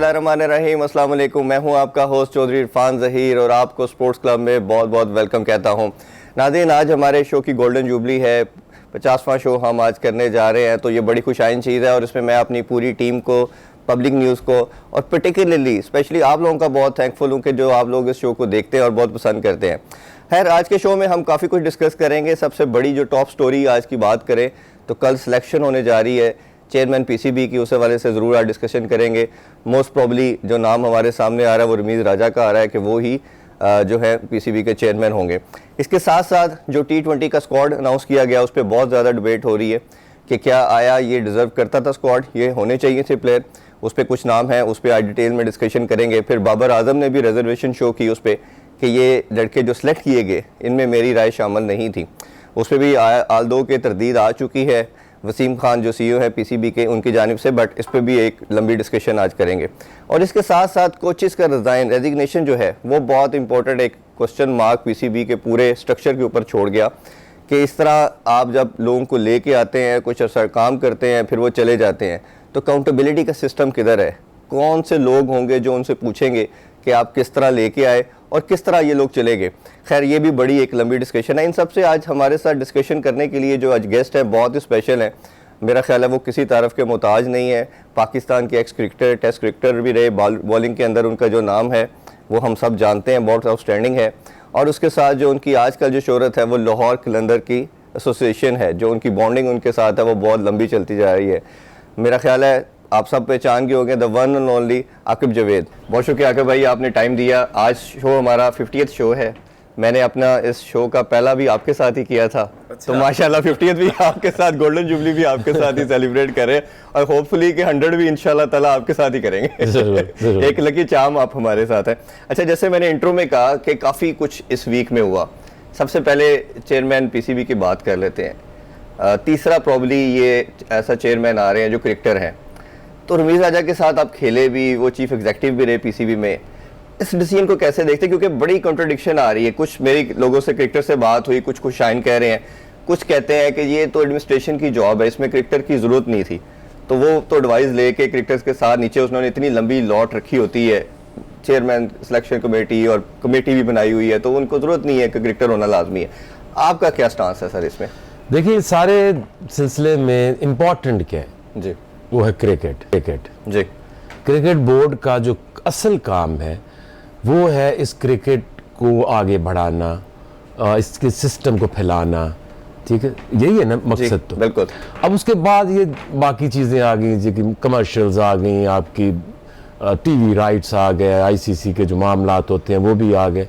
बिस्मिल्लाहिर्रहमानिर्रहीम। अस्सलाम वालेकुम। मैं हूं आपका होस्ट चौधरी इरफान ज़हीर और आपको स्पोर्ट्स क्लब में बहुत बहुत वेलकम कहता हूं। नाज़रीन, आज हमारे शो की गोल्डन जुबली है, 50वां शो हम आज करने जा रहे हैं, तो ये बड़ी खुशाइन चीज़ है और इसमें मैं अपनी पूरी टीम को, पब्लिक न्यूज़ को और पर्टिकुलरली स्पेशली आप लोगों का बहुत थैंकफुल हूँ कि जो आप लोग इस शो को देखते हैं और बहुत पसंद करते हैं। खैर, आज के शो में हम काफ़ी कुछ डिस्कस करेंगे। सबसे बड़ी जो टॉप स्टोरी आज की बात करें तो कल सिलेक्शन होने जा रही है चेयरमैन पीसीबी की, उस हवाले से ज़रूर आज डिस्कशन करेंगे। मोस्ट प्रॉब्ली जो नाम हमारे सामने आ रहा है वो रमीज़ राजा का आ रहा है कि वो ही जो है पीसीबी के चेयरमैन होंगे। इसके साथ साथ जो T20 का स्क्वाड अनाउंस किया गया उस पर बहुत ज़्यादा डिबेट हो रही है कि क्या आया ये डिज़र्व करता था स्क्वाड, ये होने चाहिए थे प्लेयर। उस पर कुछ नाम है, उस पर आज डिटेल में डिस्कशन करेंगे। फिर बाबर आजम ने भी रिजर्वेशन शो की उस पर कि ये लड़के जो सिलेक्ट किए गए इनमें मेरी राय शामिल नहीं थी। उस पर भी आल-दो के तरदीद आ चुकी है वसीम खान जो सीईओ है पीसीबी के, उनकी जानिब से, बट इस पर भी एक लंबी डिस्कशन आज करेंगे। और इसके साथ साथ कोचेस का रेजिग्नेशन जो है वो बहुत इंपॉर्टेंट एक क्वेश्चन मार्क पीसीबी के पूरे स्ट्रक्चर के ऊपर छोड़ गया कि इस तरह आप जब लोगों को लेके आते हैं, कुछ अर्सा काम करते हैं, फिर वो चले जाते हैं, तो अकाउंटेबिलिटी का सिस्टम किधर है? कौन से लोग होंगे जो उनसे पूछेंगे कि आप किस तरह लेके आए और किस तरह ये लोग चले गए? खैर, ये भी बड़ी एक लंबी डिस्कशन है। इन सब से आज हमारे साथ डिस्कशन करने के लिए जो आज गेस्ट है बहुत ही स्पेशल है। मेरा ख्याल है वो किसी तारफ़ के मोहताज नहीं है। पाकिस्तान के एक्स क्रिकेटर, टेस्ट क्रिकेटर भी रहे, बॉलिंग के अंदर उनका जो नाम है वो हम सब जानते हैं, बहुत आउटस्टैंडिंग है। और उसके साथ जो उनकी आजकल जो शोहरत है वो लाहौर कलंदर की एसोसिएशन है, जो उनकी बॉन्डिंग उनके साथ है वो बहुत लंबी चलती जा रही है। मेरा ख्याल है आप सब पहचान के होंगे, the one and only Aqib Javed. बहुत शुक्रिया आकिब भाई, आपने टाइम दिया। आज शो हमारा 50th शो है। मैंने अपना इस शो का पहला भी आपके साथ ही किया था। अच्छा। तो माशाल्लाह 50th भी आपके साथ, गोल्डन जुबली भी आपके साथ ही सेलिब्रेट करें और होपफुली कि 100 भी इंशाल्लाह ताला आपके साथ ही करेंगे। जरूर। एक लकी चार्म आप हमारे साथ हैं। अच्छा, जैसे मैंने इंट्रो में कहा कि काफ़ी कुछ इस वीक में हुआ। सबसे पहले चेयरमैन पीसीबी की बात कर लेते हैं। तीसरा प्रॉब्ली ये ऐसा चेयरमैन आ रहे हैं जो क्रिकेटर हैं, तो रमीज़ राजा के साथ आप खेले भी, वो चीफ एग्जीक्यूटिव भी रहे पीसीबी में। इस डिसीजन को कैसे देखते हैं? क्योंकि बड़ी कॉन्ट्रडिक्शन आ रही है। कुछ मेरी लोगों से क्रिकेटर से बात हुई, कुछ शाइन कह रहे हैं, कुछ कहते हैं कि ये तो एडमिनिस्ट्रेशन की जॉब है, इसमें क्रिकेटर की ज़रूरत नहीं थी। तो वो तो एडवाइस लेके क्रिकेटर्स के साथ नीचे उन्होंने इतनी लंबी लॉट रखी होती है, चेयरमैन सिलेक्शन कमेटी और कमेटी भी बनाई हुई है, तो उनको ज़रूरत नहीं है कि क्रिकेटर होना लाजमी है। आपका क्या स्टांस है सर इसमें? देखिए, सारे सिलसिले में इम्पोर्टेंट क्या है जी, वो है क्रिकेट जी। क्रिकेट बोर्ड का जो असल काम है वो है इस क्रिकेट को आगे बढ़ाना, इसके सिस्टम को फैलाना। ठीक है, यही है ना मकसद? तो बिल्कुल। अब उसके बाद ये बाकी चीज़ें आ गई, जैसे कमर्शियल्स आ गई, आपकी टीवी राइट्स आ गए, आईसीसी के जो मामलात होते हैं वो भी आ गए,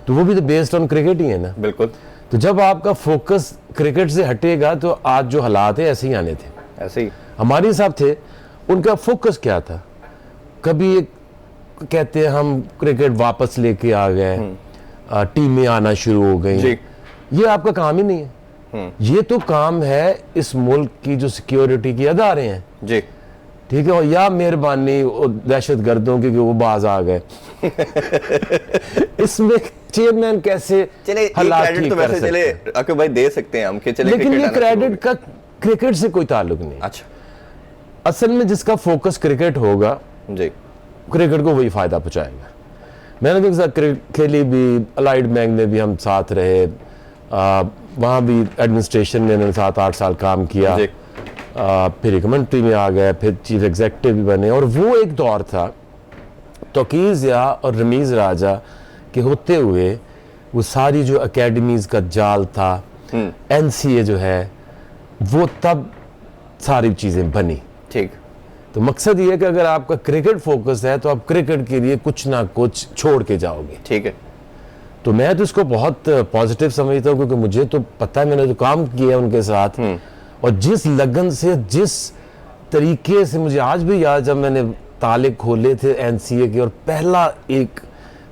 तो वो भी तो बेस्ड ऑन क्रिकेट ही है ना। बिल्कुल। तो जब आपका फोकस क्रिकेट से हटेगा तो आज जो हालात है ऐसे ही आने थे। ऐसे ही हमारे साहब थे, उनका फोकस क्या था? कभी एक कहते हैं हम क्रिकेट वापस लेके आ गए, टीमें आना शुरू हो गई। ये आपका काम ही नहीं है। ये तो काम है इस मुल्क की जो सिक्योरिटी की अदारे हैं जी, ठीक है, और या मेहरबानी दहशत गर्दों की कि वो बाज आ गए। इसमें चेयरमैन कैसे क्रेडिट तो वैसे चले आकिब भाई दे सकते हैं हम कि चले, लेकिन ये क्रेडिट का क्रिकेट से कोई ताल्लुक नहीं। अच्छा, असल में जिसका फोकस क्रिकेट होगा जी, क्रिकेट को वही फायदा पहुंचाएगा। मैंने भी साथ खेली भी, अलाइड बैंक में भी हम साथ रहे, वहाँ भी एडमिनिस्ट्रेशन में 7-8 साल काम किया, फिर कमेंट्री में आ गए, फिर चीफ एग्जीक्यूटिव भी बने। और वो एक दौर था तोकीज़ या और रमीज़ राजा के होते हुए, वो सारी जो एकेडमीज़ का जाल था, एनसीए जो है वो तब सारी चीज़ें बनी। ठीक, तो मकसद ये है कि अगर आपका क्रिकेट फोकस है तो आप क्रिकेट के लिए कुछ ना कुछ छोड़ के जाओगे। ठीक है, तो मैं तो इसको बहुत पॉजिटिव समझता हूँ, क्योंकि मुझे तो पता है, मैंने तो काम किया उनके साथ, और जिस लगन से, जिस तरीके से, मुझे आज भी याद जब मैंने ताले खोले थे एनसीए के और पहला एक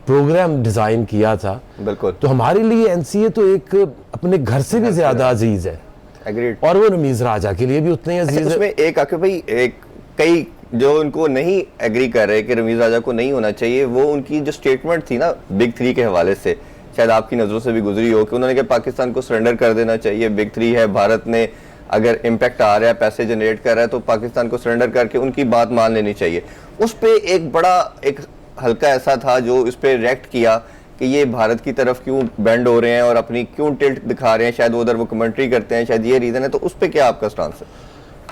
प्रोग्राम डिज़ाइन किया था। बिल्कुल। तो हमारे लिए एनसीए तो एक अपने घर से भी ज़्यादा अजीज़ है। एग्रीड। और वो रमीज़ राजा के लिए भी उतने ही अजीज़ है। उसमें एक आके भाई, एक कई जो उनको नहीं एग्री कर रहे कि रमीज़ राजा को नहीं होना चाहिए, वो उनकी जो स्टेटमेंट थी ना बिग 3 के हवाले से, शायद आपकी नज़रों से भी गुजरी हो कि उन्होंने कहा पाकिस्तान को सरेंडर कर देना चाहिए, बिग 3 है, भारत ने अगर इम्पैक्ट आ रहा है, पैसे जनरेट कर रहा है, तो पाकिस्तान को सरेंडर करके उनकी बात मान लेनी चाहिए। उस पर एक बड़ा एक हल्का ऐसा था जो इस पर रिएक्ट किया कि ये भारत की तरफ क्यों बेंड हो रहे हैं और अपनी क्यों टिल्ट दिखा रहे हैं, शायद उधर वो कमेंट्री करते हैं, शायद ये रीज़न है। तो उस पर क्या आपका स्टांस है?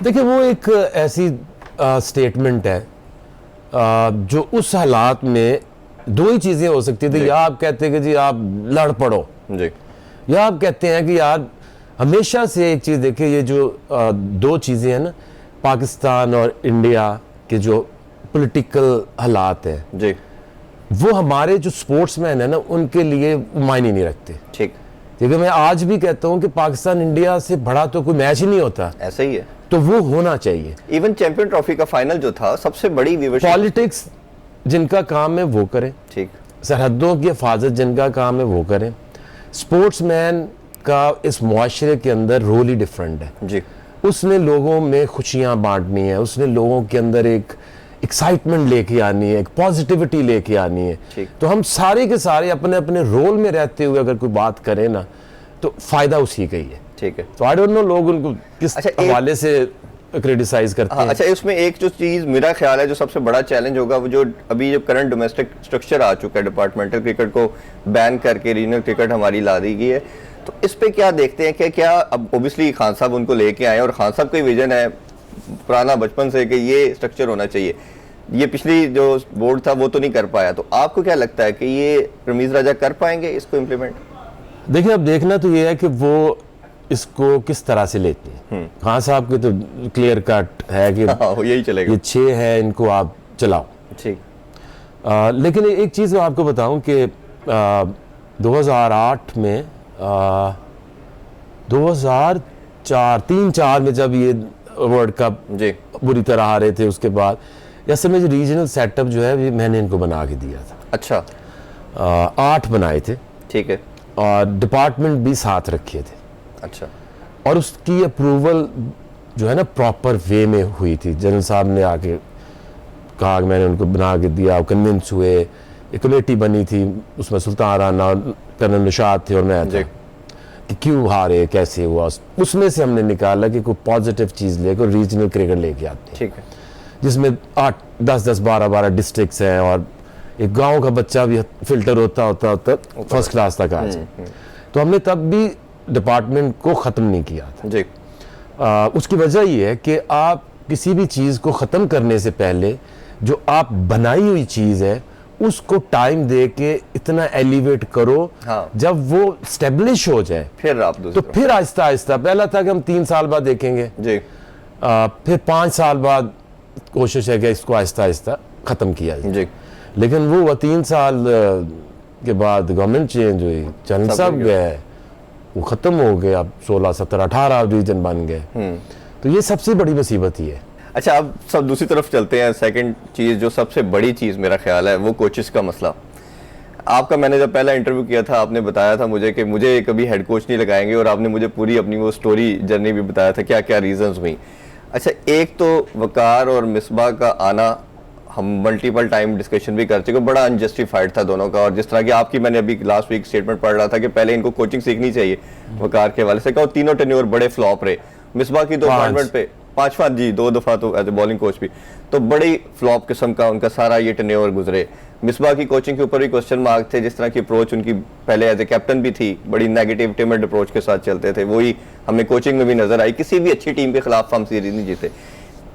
देखिए, वो एक ऐसी स्टेटमेंट है जो उस हालात में दो ही चीज़ें हो सकती थी। या आप कहते हैं कि जी आप लड़ पड़ो जी, या आप कहते हैं कि यार हमेशा से एक चीज़ देखिए, ये जो दो चीज़ें हैं ना, पाकिस्तान और इंडिया के जो पॉलिटिकल हालात हैं जी, वो हमारे जो स्पोर्ट्समैन है ना उनके लिए मायने नहीं रखते। ठीक, क्योंकि मैं आज भी कहता हूँ कि पाकिस्तान इंडिया से बड़ा तो कोई मैच ही नहीं होता, ऐसा ही है। तो वो होना चाहिए। इवन चैंपियन ट्रॉफी का फाइनल जो था, सबसे बड़ी व्यूअरशिप। पॉलिटिक्स जिनका काम है वो करें, ठीक, सरहदों की हिफाजत जिनका काम है वो करें। स्पोर्ट्समैन का इस मुआशरे के अंदर रोल ही डिफरेंट है जी, उसने लोगों में खुशियां बांटनी है, उसने लोगों के अंदर एक एक्साइटमेंट लेके आनी है, एक पॉजिटिविटी लेके आनी है। ठीक। तो हम सारे के सारे अपने अपने रोल में रहते हुए अगर कोई बात करें ना तो फायदा उसी का ही है। ठीक है। तो आई डोंट नो लोग उनको किस अच्छा, हवाले से क्रिटिसाइज करते हैं। अच्छा, इसमें एक जो चीज़ मेरा ख्याल है जो सबसे बड़ा चैलेंज होगा, वो जो अभी जो करंट डोमेस्टिक स्ट्रक्चर आ चुका है, डिपार्टमेंटल क्रिकेट को बैन करके रीजनल क्रिकेट हमारी ला दी गई है, तो इस पे क्या देखते हैं कि क्या अब ओबियसली खान साहब उनको लेके आए और खान साहब का विजन है पुराना बचपन से कि ये स्ट्रक्चर होना चाहिए, ये पिछली जो बोर्ड था वो तो नहीं कर पाया, तो आपको क्या लगता है कि ये रमीज राजा कर पाएंगे इसको इम्प्लीमेंट? देखिए, अब देखना तो ये है कि वो इसको किस तरह से लेते हैं। खान साहब के तो क्लियर कट है कि यही चलेगा, ये 6 है, इनको आप चलाओ। ठीक। लेकिन एक चीज़ मैं आपको बताऊं कि 2008 में 2004 में जब ये वर्ल्ड कप जी, बुरी तरह आ रहे थे, उसके बाद ऐसे में जो रीजनल सेटअप जो है मैंने इनको बना के दिया था। अच्छा, 8 बनाए थे, ठीक है, और डिपार्टमेंट भी साथ रखे थे। अच्छा, और उसकी अप्रूवल जो है ना प्रॉपर वे में हुई थी। जनरल साहब ने आके कहा कि मैंने उनको बना के दिया, कन्विंस हुए, एक कमेटी बनी थी, उसमें सुल्तान राना, कर्नल निशात थे और मैं था कि क्यों हारे, कैसे हुआ। उसमें से हमने निकाला कि कोई पॉजिटिव चीज़ लेकर रीजनल क्रिकेट लेके आते हैं, ठीक है, जिसमें 8, 10, 12 डिस्ट्रिक्ट्स हैं और एक गांव का बच्चा भी फिल्टर होता फर्स्ट क्लास तक आ जाए। तो हमने तब भी डिपार्टमेंट को ख़त्म नहीं किया था जी। उसकी वजह ये है कि आप किसी भी चीज़ को ख़त्म करने से पहले जो आप बनाई हुई चीज़ है उसको टाइम दे के इतना एलिवेट करो, हाँ। जब वो स्टेब्लिश हो जाए फिर आप तो फिर आहिस्ता आहिस्ता, पहला था कि हम 3 साल बाद देखेंगे जी, फिर 5 साल बाद कोशिश है कि इसको आहिस्ता आहिस्ता ख़त्म किया जाए जी, लेकिन वो 3 साल के बाद गवर्नमेंट चेंज हुई, जनरल साहब गए, वो ख़त्म हो गए, अब 16, 17, 18 रीजन बन गए। तो ये सबसे बड़ी मुसीबत ही है। अच्छा, अब सब दूसरी तरफ चलते हैं। सेकंड चीज़ जो सबसे बड़ी चीज़ मेरा ख्याल है वो कोचेस का मसला। आपका मैंने जब पहला इंटरव्यू किया था आपने बताया था मुझे कि मुझे कभी हेड कोच नहीं लगाएंगे, और आपने मुझे पूरी अपनी वो स्टोरी जर्नी भी बताया था क्या क्या रीजंस हुई। अच्छा, एक तो वकार और मिसबा का आना हम मल्टीपल टाइम डिस्कशन भी कर चुके, बड़ा अनजस्टिफाइड था दोनों का, और जिस तरह की आपकी मैंने अभी लास्ट वीक स्टेटमेंट पढ़ रहा था कि पहले इनको कोचिंग सीखनी चाहिए वकार के हवाले से, कहा तीनों टेन्योर बड़े फ्लॉप रहे। मिसबा की तो अपॉइंटमेंट पे 5वां जी 2 दफ़ा तो एज ए बॉलिंग कोच भी, तो बड़ी फ्लॉप किस्म का उनका सारा ये टेन्योर गुजरे। मिसबा की कोचिंग के ऊपर भी क्वेश्चन मार्क थे, जिस तरह की अप्रोच उनकी पहले एज ए कैप्टन भी थी, बड़ी नेगेटिव टिमिड अप्रोच के साथ चलते थे, वही हमें कोचिंग में भी नजर आई। किसी भी अच्छी टीम के खिलाफ हम सीरीज नहीं जीते।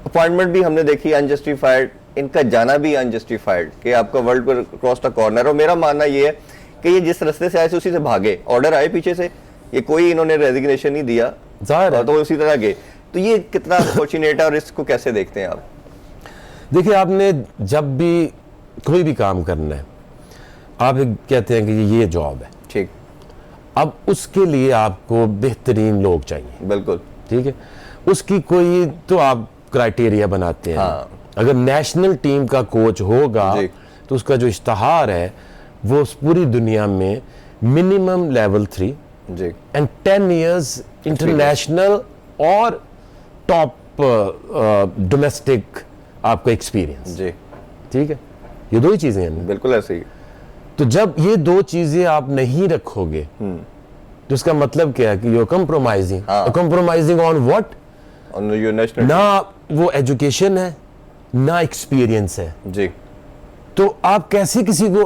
अपॉइंटमेंट भी हमने देखी अनजस्टिफाइड, इनका जाना भी अनजस्टिफाइड कि आपका वर्ल्ड पर क्रॉस द कॉर्नर। और मेरा मानना ये है कि ये जिस रास्ते से आए उसी से भागे, ऑर्डर आए पीछे से, ये कोई इन्होंने रेजिग्नेशन नहीं दिया, तो उसी तरह गए। तो ये कितना फॉर्चुनेट है और इसको कैसे देखते हैं आप? देखिए, आपने जब भी कोई भी काम करना है आप कहते हैं कि ये जॉब है, ठीक, अब उसके लिए आपको बेहतरीन लोग चाहिए, बिल्कुल, ठीक है, उसकी कोई तो आप क्राइटेरिया बनाते हैं। हाँ। अगर नेशनल टीम का कोच होगा तो उसका जो इश्तहार है वो पूरी दुनिया में मिनिमम लेवल 3 जी एंड 10 years इंटरनेशनल और टॉप डोमेस्टिक आपका एक्सपीरियंस, जी, ठीक है, ये 2 ही चीजें हैं। बिल्कुल ऐसे ही। तो जब ये 2 चीजें आप नहीं रखोगे तो तो इसका मतलब क्या है कि यू कंप्रोमाइजिंग, हाँ। Compromising on what? On your national. ना वो एजुकेशन है ना एक्सपीरियंस है, जी तो आप कैसे किसी को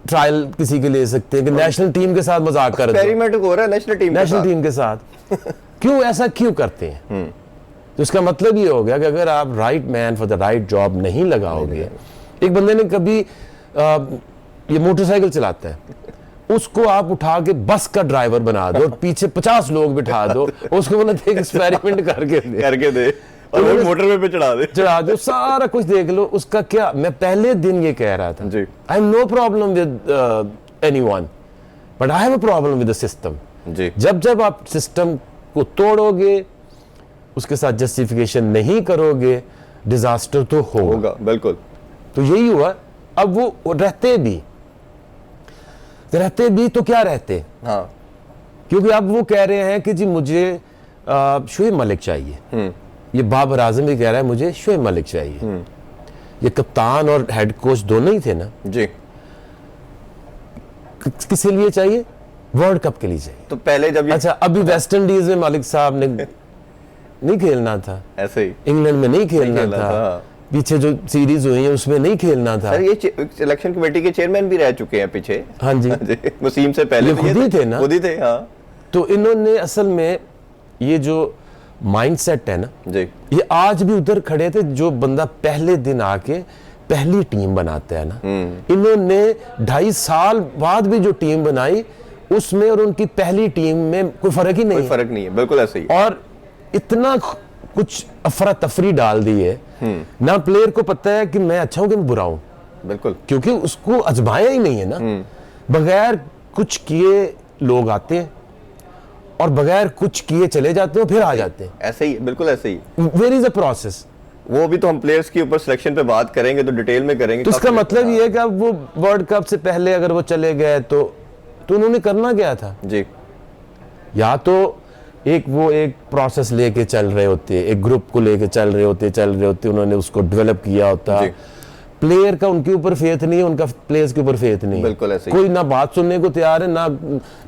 ट्रायल किसी के ले सकते हैं कि नेशनल टीम के साथ मजाक कर दो, एक्सपेरिमेंट हो रहा है नेशनल टीम के साथ क्यों ऐसा क्यों करते हैं? तो इसका मतलब ये हो गया कि अगर आप right man for the right job नहीं लगाओगे। एक बंदे ने कभी ये मोटरसाइकिल चलाता है, उसको आप उठा के बस का ड्राइवर बना दो और पीछे 50 लोग बिठा दो, उसको बोला एक एक्सपेरिमेंट करके दे और वो मोटरवे पे चढ़ा दे, सारा कुछ देख लो। उसका क्या, मैं पहले दिन ये कह रहा था, जी I have no problem with anyone, but I have a problem with the system. जी जब आप सिस्टम को तोड़ोगे, उसके साथ जस्टिफिकेशन नहीं करोगे, डिजास्टर तो होगा। बिल्कुल। तो यही हुआ। अब वो रहते भी तो क्या रहते, हाँ क्योंकि अब वो कह रहे हैं कि जी मुझे शोएब मलिक चाहिए। ये बाबर आजम भी कह रहा है मुझे शोएब मलिक चाहिए। ये कप्तान और हेड कोच दोनों ही थे ना जी। किस लिए चाहिए? वर्ल्ड कप के लिए चाहिए। तो पहले जब अच्छा, अभी वेस्ट इंडीज में मलिक साहब ने नहीं खेलना था, ऐसे ही इंग्लैंड में नहीं खेलना था, हाँ। पीछे जो सीरीज हुई है उसमें नहीं खेलना था। सर ये सिलेक्शन कमेटी के चेयरमैन भी रह चुके हैं पीछे। हाँ जी, वसीम से पहले ये खुद ही थे ना, खुद ही थे। हाँ तो इन्होंने असल में ये जो माइंडसेट है ना जी, ये आज भी उधर खड़े थे। जो बंदा पहले दिन आके पहली टीम बनाता है ना, इन्होंने 2.5 साल बाद भी जो टीम बनाई उसमें और उनकी पहली टीम में कोई फर्क ही नहीं, कोई फर्क नहीं है, बिल्कुल ऐसे ही। और इतना कुछ अफरा तफरी डाल दी है ना, प्लेयर को पता है कि मैं अच्छा हूं कि मैं बुरा हूं, बिल्कुल, क्योंकि उसको आजमाया ही नहीं है ना। बगैर कुछ किए लोग आते हैं और बगैर कुछ किए चले जाते हैं, फिर आ जाते हैं। ऐसे ही, बिल्कुल ऐसे ही। Where is a process. वो भी तो हम प्लेयर्स के ऊपर सिलेक्शन पे बात करेंगे तो डिटेल में करेंगे। तो इसका मतलब ये है कि अब वो वर्ल्ड कप से पहले अगर वो चले गए तो उन्होंने करना क्या था जी, या तो एक प्रोसेस लेके चल रहे होते, एक ग्रुप को लेके चल रहे होते, उन्होंने उसको डेवलप किया होता। प्लेयर का उनके ऊपर फेथ नहीं है, उनका प्लेयर्स के ऊपर फेथ नहीं है, बिल्कुल ऐसे ही। कोई ना बात सुनने को तैयार है ना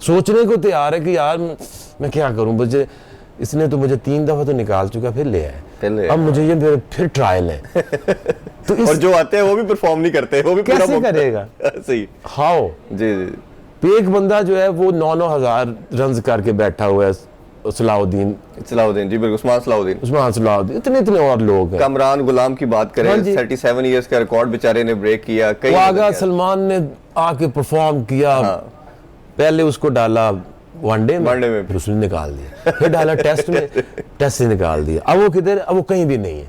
सोचने को तैयार है कि यार मैं क्या करूं, मुझे इसने तो मुझे 3 दफा तो निकाल चुका, फिर ले आए, अब मुझे ये फिर ट्रायल है। तो और जो आते हैं वो भी परफॉर्म नहीं करते, वो भी कैसे करेगा? सही हाउ? जी जी। एक बंदा जो है वो 9-9 हजार रन करके बैठा हुआ है, सलाउद्दीन जी, बिल्कुल, उस्मान सलाउद्दीन, इतने और लोग हैं। कमरान गुलाम की बात करें, 37 इयर्स का रिकॉर्ड बेचारे ने ब्रेक किया। वागा सलमान ने आके परफॉर्म किया। हाँ। पहले उसको डाला वनडे में, फिर उसने निकाल दिया, फिर डाला टेस्ट में, टेस्ट से निकाल दिया। अब वो किधर? अब वो कहीं भी नहीं है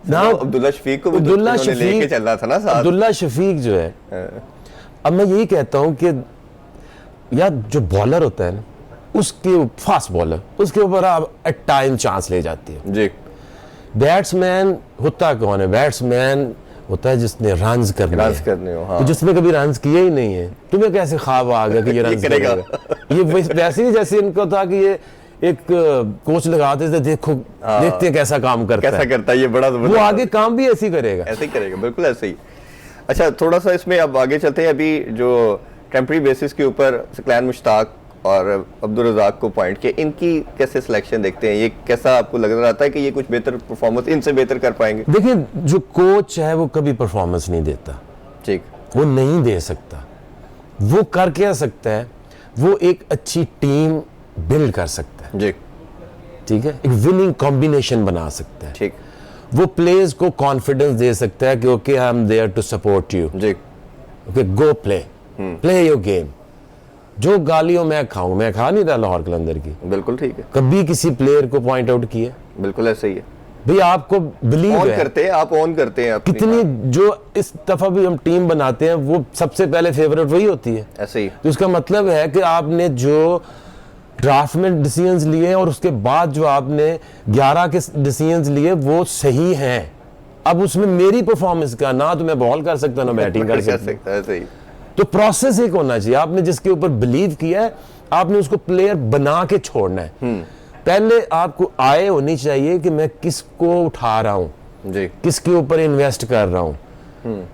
ना। अब्दुल्ला शफीक को लेके चल रहा था ना साथ। अब्दुल्ला शफीक जो है, अब मैं यही कहता हूं कि यार जो बॉलर होता है ना, उसके फास्ट बॉलर, उसके ऊपर आप एट टाइम चांस ले जाती है जी। बैट्समैन होता कौन है? बैट्समैन होता है जिसने रन्स करने हो। हाँ। तो जिसने कभी रन्स किए ही नहीं है, तुम्हें कैसे ख्वाब आ गया कि ये रन्स करेगा? ये वैसे ही जैसे इनको था कि ये एक कोच लगाते थे, देखते हैं कैसा काम करता है ये, बड़ा वो आगे काम भी ऐसे ही करेगा, बिल्कुल ऐसे ही। अच्छा, थोड़ा सा इसमें अब आगे चलते हैं। अभी जो टेम्पररी बेसिस के ऊपर सकलैन मुश्ताक और अब्दुल रज़ाक को पॉइंट किया, इनकी कैसे सिलेक्शन देखते हैं? ये कैसा आपको लग रहा था कि ये कुछ बेहतर परफॉर्मेंस इनसे बेहतर कर पाएंगे? देखिए, जो कोच है वो कभी परफॉर्मेंस नहीं देता, ठीक, वो नहीं दे सकता। वो कर क्या सकता है? वो एक अच्छी टीम बिल्ड कर सकता है, जी, ठीक है, एक विनिंग कॉम्बिनेशन बना सकता है, ठीक। वो प्लेयर्स को कॉन्फिडेंस दे सकता है कि okay, I am there to support you, जी, okay, go play your game. जो गालियों मैं खाऊं, मैं खा नहीं रहा लाहौर कलंदर की, बिल्कुल ठीक है। कभी किसी प्लेयर को पॉइंट आउट किया? बिल्कुल ऐसे ही है भाई, आपको बिलीव है करते हैं, आप ऑन करते हैं कितनी, जो इस दफा भी हम टीम बनाते हैं वो सबसे पहले फेवरेट वही होती है, ऐसे ही। तो इसका मतलब है कि आपने जो ड्राफ्ट में डिसीजंस लिए और उसके बाद जो आपने 11 के डिसीजंस लिए वो सही हैं। अब उसमें मेरी परफॉर्मेंस का, ना तो मैं बॉल कर सकता ना बैटिंग कर सकता, ऐसे ही। तो प्रोसेस एक होना चाहिए। आपने जिसके ऊपर बिलीव किया है, आपने उसको प्लेयर बना के छोड़ना है। पहले आपको आए होनी चाहिए कि मैं किसको उठा रहा हूं जी, किसके ऊपर इन्वेस्ट कर रहा हूं।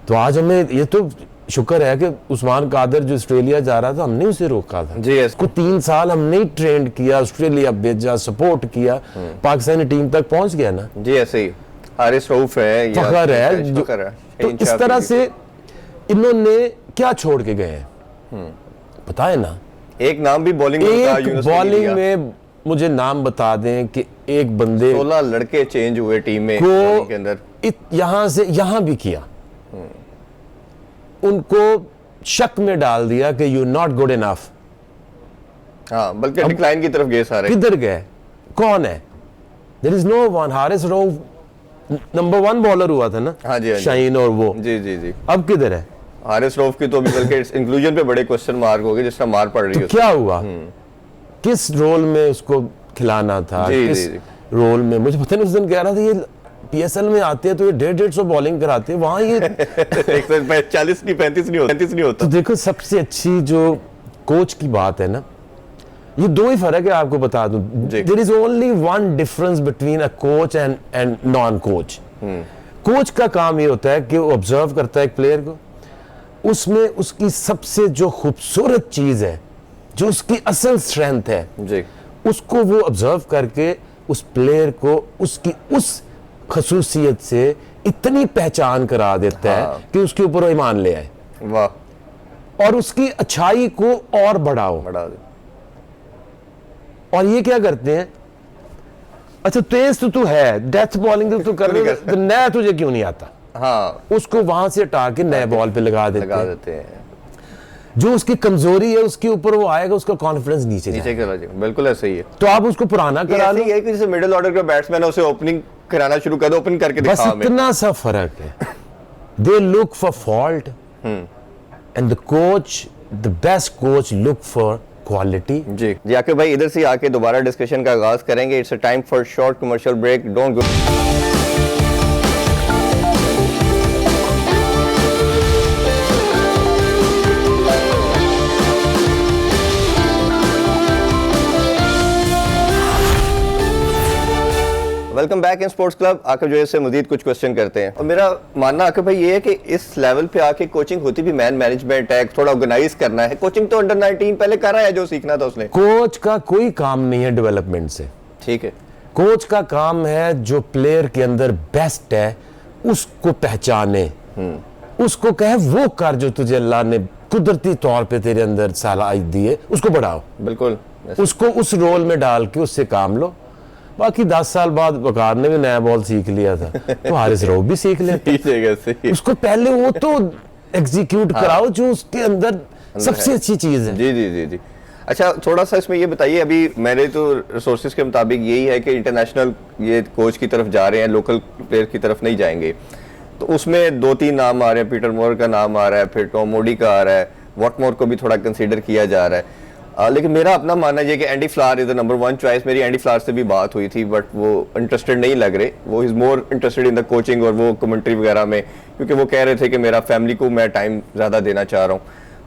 तो आज हमें ये तो शुक्र है कि उस्मान कादर जो ऑस्ट्रेलिया जा रहा था हमने उसे रोका था जी, उसको 3 साल हमने ही ट्रेंड किया, ऑस्ट्रेलिया भेजा, सपोर्ट किया, पाकिस्तानी टीम तक पहुंच गया ना। जी ऐसे ही हारिस रऊफ है, फखर है, फखर है। तो इस तरह से इन्होंने क्या छोड़ के गए हैं पता है ना। एक नाम भी बॉलिंग में था, एक यूनुस ने बॉलिंग लिया। में मुझे नाम बता दें कि एक बंदे 16 लड़के चेंज हुए टीम में को के अंदर। यहां से यहां भी किया, उनको शक में डाल दिया कि यू नॉट गुड इनफ। हाँ, बल्कि डिक्लाइन की तरफ गए सारे। किधर गए, कौन है? There is no one. Haris Rauf number 1 bowler हुआ था ना, हाँ जी, हाँ जी। शाहीन और वो, जी जी जी। अब किधर है? हारिस रऊफ की तो अभी बल्कि इंक्लूजन पे बड़े क्वेश्चन मार्क हो गए, जिसका मार पड़ रही है। क्या हुआ, किस रोल में उसको खिलाना था, जी, किस जी, जी। रोल में? मुझे पता नहीं, उस दिन कह रहा था ये पीएसएल में आते हैं तो ये 150 बॉलिंग कराते हैं, वहां ये 140 नहीं 35 नहीं होता, 35 नहीं होता। तो देखो सबसे अच्छी जो कोच की बात है ना, ये 2 ही फर्क है आपको बता दूं। There is only one difference between a coach and non coach. Coach का काम ये होता है कि वो ऑब्जर्व करता है एक प्लेयर को, उसमें उसकी सबसे जो खूबसूरत चीज है, जो उसकी असल स्ट्रेंथ है जी, उसको वो ऑब्जर्व करके उस प्लेयर को उसकी उस खसूसियत से इतनी पहचान करा देता है कि उसके ऊपर वो ईमान ले आए वाह, और उसकी अच्छाई को और बढ़ाओ। बढ़ा दे। और ये क्या करते हैं, अच्छा तेज तो तू है, डेथ बॉलिंग तो तू कर रही है, तो नया तुझे क्यों नहीं आता? हाँ, उसको वहां से हटा के नए बॉल पे लगा लगा हैं। देते हैं। जो उसकी कमजोरी है उसके ऊपर वो आएगा, उसका कॉन्फिडेंस नीचे नीचे जाएगा। करा जाएगा, बिल्कुल ऐसे ही है। तो आप उसको पुराना करा लो, ये कि जैसे मिडिल ऑर्डर का बैट्समैन है, उसे ओपनिंग कराना शुरू कर दो, ओपन करके बस दिखा हमें। इतना सा फर्क है। They look for fault and the coach, the best coach look for quality. जी आके भाई इधर से आके दोबारा डिस्कशन का आगाज करेंगे। It's a time for short commercial break, don't go. Welcome back in sports club. आकर जो है इससे मजीद कुछ क्वेश्चन करते हैं। और मेरा मानना आकर भाई ये है कि इस लेवल पे आके कोचिंग होती भी मैन मैनेजमेंट है, थोड़ा ऑर्गेनाइज करना है। कोचिंग तो अंडर 19 पहले कर रहा है, जो सीखना था उसने। कोच का कोई काम नहीं है डेवलपमेंट से, ठीक है। कोच का काम है जो प्लेयर के अंदर बेस्ट है उसको पहचाने, उसको कहे वो कर जो तुझे अल्लाह ने कुदरती तौर पे तेरे अंदर सलाहियत दी है, उसको बढ़ाओ, बिल्कुल उसको उस रोल में डाल के उससे काम लो। बाकी 10 साल बाद वकार ने भी नया बॉल सीख लिया था तो हारिस रऊफ भी सीख ले। उसको पहले वो तो एग्जीक्यूट कराओ जो उसके अंदर सबसे अच्छी चीज है। जी जी जी जी। अच्छा, थोड़ा सा इसमें ये बताइए, अभी मेरे तो रिसोर्सेज के मुताबिक यही है कि इंटरनेशनल ये कोच की तरफ जा रहे हैं, लोकल प्लेयर की तरफ नहीं जाएंगे। तो उसमें 2-3 नाम आ रहे हैं, पीटर मोर का नाम आ रहा है, फिर टॉम मोडी का आ रहा है, वॉटमोर को भी थोड़ा कंसीडर किया जा रहा है। लेकिन मेरा अपना मानना ये कि Andy flower is the number 1 choice. मेरी एंडी फ्लावर से भी बात हुई थी, बट वो इंटरेस्टेड नहीं लग रहे। वो is more interested in the coaching और वो कमेंट्री वगैरह में, क्योंकि वो कह रहे थे कि मेरा फैमिली को मैं टाइम ज़्यादा देना चाह रहा हूँ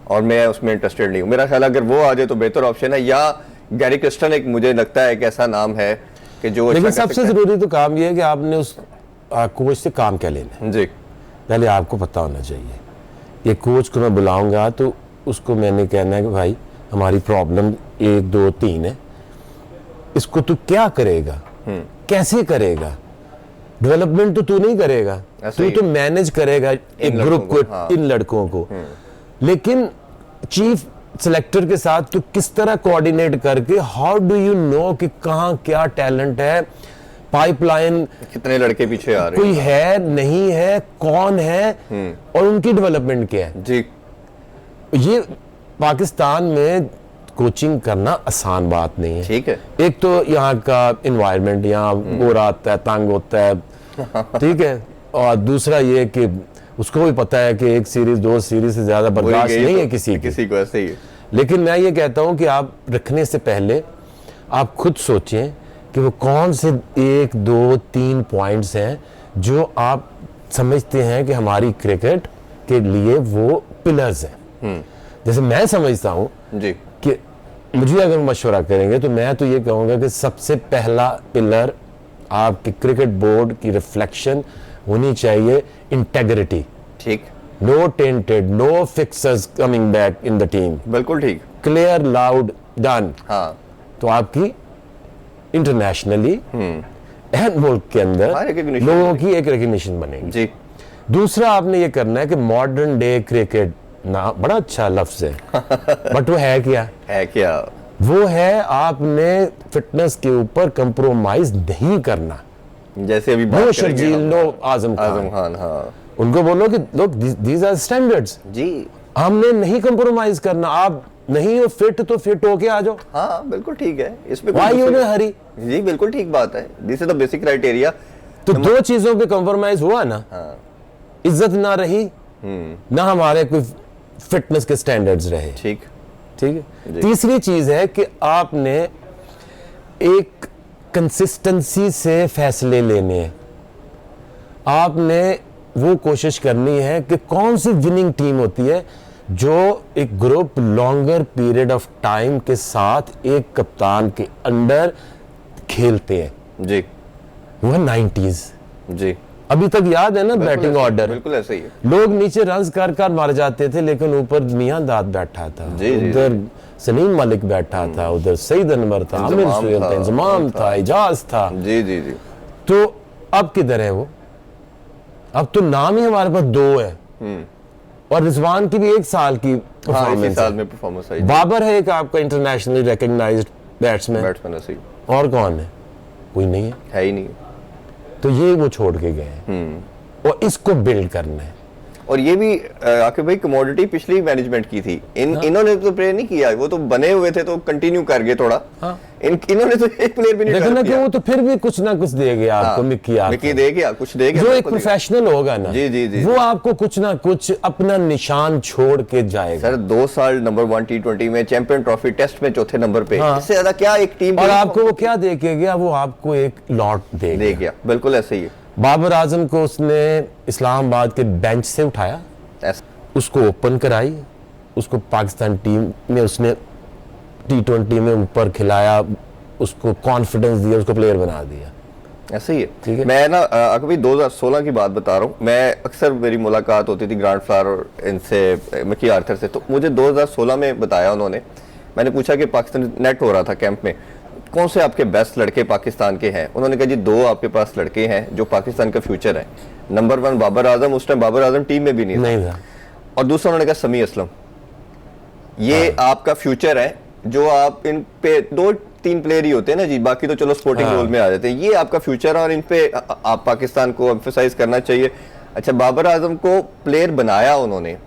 और मैं उसमें इंटरेस्टेड नहीं हूँ। मेरा ख्याल अगर वो आ जाए तो बेहतर ऑप्शन है, या गैरी क्रिस्टन एक मुझे लगता है एक ऐसा नाम है कि जो लेकिन अच्छा कर सबसे सकता जरूरी तो काम ये है कि आपने उस कोच से काम क्या लेना है, जी पहले आपको पता होना चाहिए। ये कोच को मैं बुलाऊंगा तो उसको मैंने कहना है कि भाई हमारी प्रॉब्लम 1 2 3 है, इसको तू क्या करेगा, कैसे करेगा? डेवलपमेंट तो तू नहीं करेगा, तू तो मैनेज करेगा एक ग्रुप को, इन लड़कों को। लेकिन चीफ सेलेक्टर के साथ तू किस तरह कोऑर्डिनेट करके, हाउ डू यू नो कि कहाँ क्या टैलेंट है, पाइपलाइन कितने लड़के पीछे आ रहे कोई है नहीं है, कौन है और उनकी डेवलपमेंट क्या है। जी। ये पाकिस्तान में कोचिंग करना आसान बात नहीं है। ठीक है। एक तो यहाँ का इन्वायरमेंट, यहाँ गोरा आता है, तंग होता है, ठीक है, और दूसरा ये कि उसको भी पता है कि 1 सीरीज 2 सीरीज से ज्यादा बर्दाश्त नहीं है किसी को, ऐसे ही है। लेकिन मैं ये कहता हूँ कि आप रखने से पहले आप खुद सोचें कि वो कौन से 1 2 3 पॉइंट्स हैं जो आप समझते हैं कि हमारी क्रिकेट के लिए वो पिलर्स हैं। जैसे मैं समझता हूँ जी कि मुझे अगर मशवरा करेंगे तो मैं तो ये कहूँगा कि सबसे पहला पिलर आपके क्रिकेट बोर्ड की रिफ्लेक्शन होनी चाहिए इंटेग्रिटी। ठीक। No tainted, no fixers coming back in the team, बिल्कुल ठीक। Clear, loud, done. हाँ, तो आपकी इंटरनेशनली एंड मुल्क के अंदर recognition लोगों की एक रिकग्निशन बनेगी। जी। दूसरा आपने ये करना है कि मॉडर्न डे क्रिकेट, ना बड़ा अच्छा लफ्ज है बट वो है क्या? है क्या? वो है आपने फिटनेस के ऊपर कंप्रोमाइज नहीं करना। जैसे अभी नो बात करेंगे शर्जील, हम। नो आजम आजम खान, खान, हाँ उनको बोलो कि लोग दीज आर स्टैंडर्ड्स, जी। हमने नहीं कंप्रोमाइज करना। आप नहीं हो फिट तो फिट होके आ जाओ। हाँ बिल्कुल ठीक है, इसमें कोई वाई यू दूसरी- ने हरी? जी बिल्कुल ठीक बात है, this is the basic criteria. तो दो चीजों पे कंप्रोमाइज हुआ ना, हाँ, इज्जत ना रही, ना हमारे कोई फिटनेस के स्टैंडर्ड्स रहे। ठीक। ठीक है। तीसरी चीज है कि आपने एक कंसिस्टेंसी से फैसले लेने हैं। आपने वो कोशिश करनी है कि कौन सी विनिंग टीम होती है जो एक group longer period of time के साथ एक कप्तान के अंडर खेलते हैं। जी वो है 90s। जी, अभी तक याद है ना बिल्कुल बैटिंग ऐसे- ऑर्डर, बिल्कुल ऐसे ही है। लोग नीचे रन्स कर कर मार जाते थे लेकिन ऊपर मियां दाद बैठा था, जी, जी, उधर सलीम मलिक बैठा था, उधर सईद अनवर था, आमिर इंजमाम सुहेल था, था, इंजमाम था, इजाज था। जी जी जी। तो अब किधर है वो? अब तो नाम ही हमारे पास दो है, और रिजवान की भी 1 साल की हाँ, इसी परफॉर्मेंस साल है। में परफॉर्मेंस आई। बाबर है एक आपका इंटरनेशनली रिकॉग्नाइज्ड बैट्समैन, बैट्समैन ऐसे ही और कौन है? कोई नहीं है। है ही नहीं। तो ये वो छोड़ के गए हैं और इसको बिल्ड करना है। और ये भी आकिब भाई कमोडिटी पिछली मैनेजमेंट की थी, इन्होंने तो प्ले नहीं किया, वो तो बने हुए थे तो कंटिन्यू कर गए थोड़ा। हाँ। इन्होंने तो एक प्लेयर भी नहीं देखो ना कि किया। वो तो फिर भी कुछ ना कुछ दे गया आपको। मिक्की आर्थ मिक्की दे गया, कुछ दे गया, जो एक बिल्कुल देगा। प्रोफेशनल होगा ना, जी, जी, जी, वो जी। आपको कुछ ना कुछ अपना निशान छोड़ के जाएगा। सर 2 साल नंबर 1 T20 में, चैंपियन ट्रॉफी टेस्ट में चौथे नंबर पे, हाँ। इससे ज्यादा क्या एक टीम और आपको वो क्या दे के गया? वो आपको एक लॉट दे दे गया। गया, बिल्कुल ऐसे ही है। बाबर आजम को उसने इस्लामाबाद के बेंच से उठाया, उसको ओपन कराई, उसको पाकिस्तान टीम में उसने T20 में ऊपर खिलाया, उसको कॉन्फिडेंस दिया, उसको प्लेयर बना दिया। ऐसे ही ठीक है। है। मैं ना अभी 2016 की बात बता रहा हूँ। मैं अक्सर मेरी मुलाकात होती थी ग्रांड फ्लावर और इनसे, मिकी आर्थर से, तो मुझे 2016 में बताया उन्होंने। मैंने पूछा कि पाकिस्तान नेट हो रहा था कैंप में, कौन से आपके बेस्ट लड़के पाकिस्तान के हैं? उन्होंने कहा जी 2 आपके पास लड़के हैं जो पाकिस्तान का फ्यूचर है। नंबर 1 बाबर आजम, उस टाइम बाबर आजम टीम में भी नहीं था। और दूसरा उन्होंने कहा समी असलम, ये आपका फ्यूचर है, जो आप इन पे 2-3 प्लेयर ही होते हैं ना जी, बाकी तो चलो स्पोर्टिंग रोल में आ जाते हैं, ये आपका फ्यूचर है और इन पे आप पाकिस्तान को एम्फेसाइज करना चाहिए। अच्छा, बाबर आजम को प्लेयर बनाया उन्होंने,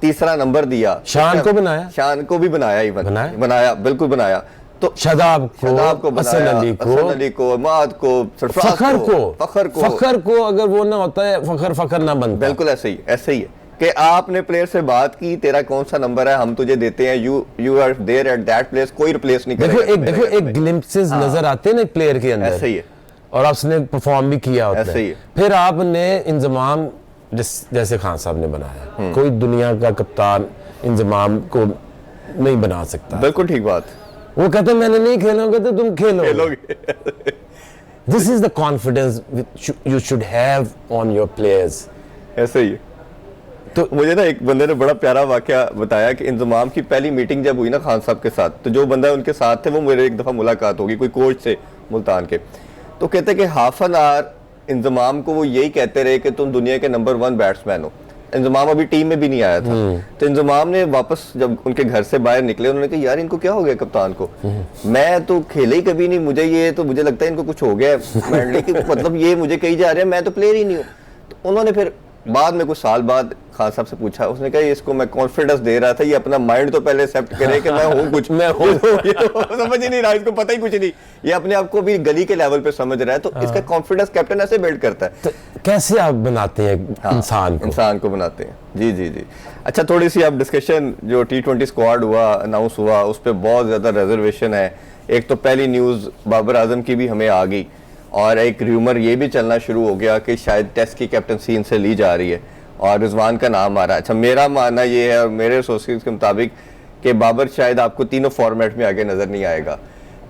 3रा नंबर दिया। शान को बनाया, शान को भी बनाया, इवन बनाया, बिल्कुल बनाया। तो शादाब को बनाया, हसन अली को, माद को, फखर फखर को अगर वो ना होता है फखर ना बनता। बिल्कुल ऐसे ही है कि आपने प्लेयर से बात की, तेरा कौन सा नंबर है, हम तुझे देते हैं, you are there at that place, कोई रिप्लेस नहीं करेगा। देखो एक ग्लिम्पसेस नजर आते हैं ना प्लेयर के अंदर, ऐसे ही है, और आपने परफॉर्म भी किया होता ऐसे ही है। है। फिर आपने इंजमाम जैसे खान साहब ने बनाया, कोई दुनिया का कप्तान इंजमाम को नहीं बना सकता। बिल्कुल ठीक बात। वो कहते मैंने नहीं खेला, कहते तुम खेलोगे। This is the confidence you should have on your players. ऐसे ही है। तो मुझे ना एक बंदे ने बड़ा प्यारा वाकया बताया कि इंजमाम की पहली मीटिंग जब हुई ना खान साहब के साथ, तो जो बंदा उनके साथ थे वो मेरे एक दफा मुलाकात होगी कोई कोच से मुल्तान के, तो कहते कि हाफ एन आवर इंजमाम को वो यही कहते रहे कि तुम दुनिया के नंबर 1 बैट्समैन हो। इंजमाम अभी टीम में भी नहीं आया था। तो इंजमाम ने वापस जब उनके घर से बाहर निकले, उन्होंने कहा यार इनको क्या हो गया कप्तान को, मैं तो खेले ही कभी नहीं, मुझे लगता है इनको कुछ हो गया है, कि मतलब ये मुझे कही जा रहे हैं, मैं तो प्लेयर ही नहीं हूँ। तो उन्होंने फिर बाद में कुछ साल बाद खान साहब से पूछा, उसने कहा इसको मैं कॉन्फिडेंस दे रहा था, ये अपना माइंड तो पहले एक्सेप्ट करे कि मैं हूँ कुछ, मैं हूँ समझ ही नहीं रहा, इसको पता ही कुछ नहीं, ये अपने आप को भी गली के लेवल पे समझ रहा है। तो इसका कॉन्फिडेंस कैप्टन ऐसे बिल्ड करता है। तो कैसे आप बनाते हैं इंसान को बनाते हैं। जी जी जी। अच्छा, थोड़ी सी आप डिस्कशन, जो T20 स्क्वाड हुआ, अनाउंस हुआ, उस पर बहुत ज्यादा रिजर्वेशन है। एक तो पहली न्यूज बाबर आजम की भी हमें आ गई, और एक र्यूमर ये भी चलना शुरू हो गया कि शायद टेस्ट की कैप्टनसी इनसे ली जा रही है और रिजवान का नाम आ रहा है। अच्छा, मेरा मानना ये है और मेरे सोर्सेज के मुताबिक कि बाबर शायद आपको तीनों फॉर्मेट में आगे नजर नहीं आएगा।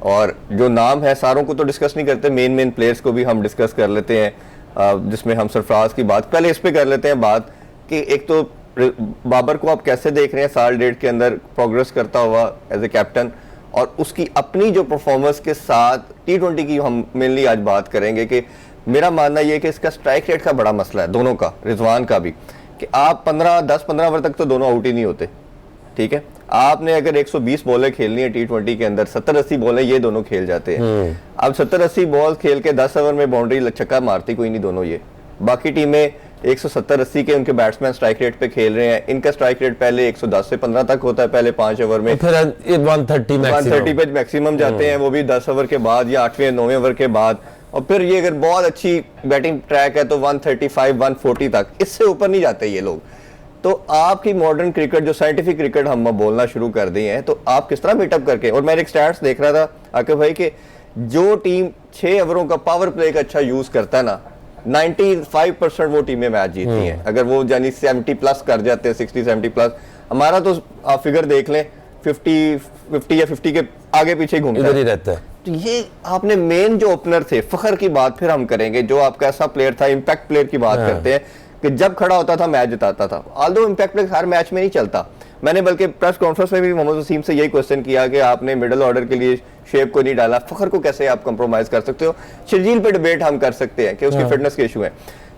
और जो नाम है, सारों को तो डिस्कस नहीं करते, मेन प्लेयर्स को भी हम डिस्कस कर लेते हैं, जिसमें हम सरफराज की बात, पहले इस पे कर लेते हैं बात कि एक तो बाबर को आप कैसे देख रहे हैं साल डेढ़ के अंदर प्रोग्रेस करता हुआ एज ए कैप्टन, और उसकी अपनी जो परफॉर्मेंस के साथ T20 की हम मेनली आज बात करेंगे कि मेरा मानना यह है कि इसका स्ट्राइक रेट का बड़ा मसला है दोनों का, रिजवान का भी, कि आप 10-15 ओवर तक तो दोनों आउट ही नहीं होते, ठीक है। आपने अगर 120 बॉलें खेलनी है T20 के अंदर, 70-80 बॉलें ये दोनों खेल जाते हैं। अब 70-80 बॉल खेल के 10 ओवर में बाउंड्री छक्का मारती कोई नहीं दोनों ये। बाकी टीमें 170-80 के उनके बैट्समैन स्ट्राइक रेट पे खेल रहे हैं, इनका स्ट्राइक रेट पहले 110 से 15 तक होता है पहले 5 ओवर में, फिर 130 पे मैक्सिमम जाते हैं, वो भी 10 ओवर के बाद या 8वें-9वें ओवर के बाद। और फिर ये अगर बहुत अच्छी बैटिंग ट्रैक है तो 135-140 तक, इससे ऊपर नहीं जाते ये लोग। तो आपकी मॉडर्न क्रिकेट, जो साइंटिफिक क्रिकेट हम बोलना शुरू कर दिए हैं, तो आप किस तरह मीटअप करके, और मैं एक स्टैट्स देख रहा था आकिब भाई कि जो टीम 6 ओवरों का पावर प्ले का अच्छा यूज करता है ना, 95% वो टीमें मैच जीतती हैं। अगर वो यानी 70 प्लस कर जाते हैं, 60-70 प्लस, हमारा तो आप फिगर देख लें 50 या 50 के आगे पीछे घूमता इधर ही रहता है। तो ये आपने मेन जो ओपनर थे, फखर की बात फिर हम करेंगे, जो आपका ऐसा प्लेयर था, इंपैक्ट प्लेयर की बात करते हैं कि जब खड़ा होता था मैच जिताता था। ऑल्दो इंपैक्ट प्लेयर हर मैच में नहीं चलता। मैंने बल्कि प्रेस कॉन्फ्रेंस में भी मोहम्मद वसीम से यही क्वेश्चन किया कि आपने मिडिल ऑर्डर के लिए शेप को नहीं डाला, फखर को कैसे आप कंप्रोमाइज कर सकते हो। शर्जील पे डिबेट हम कर सकते हैं कि उसकी फिटनेस के इशू है,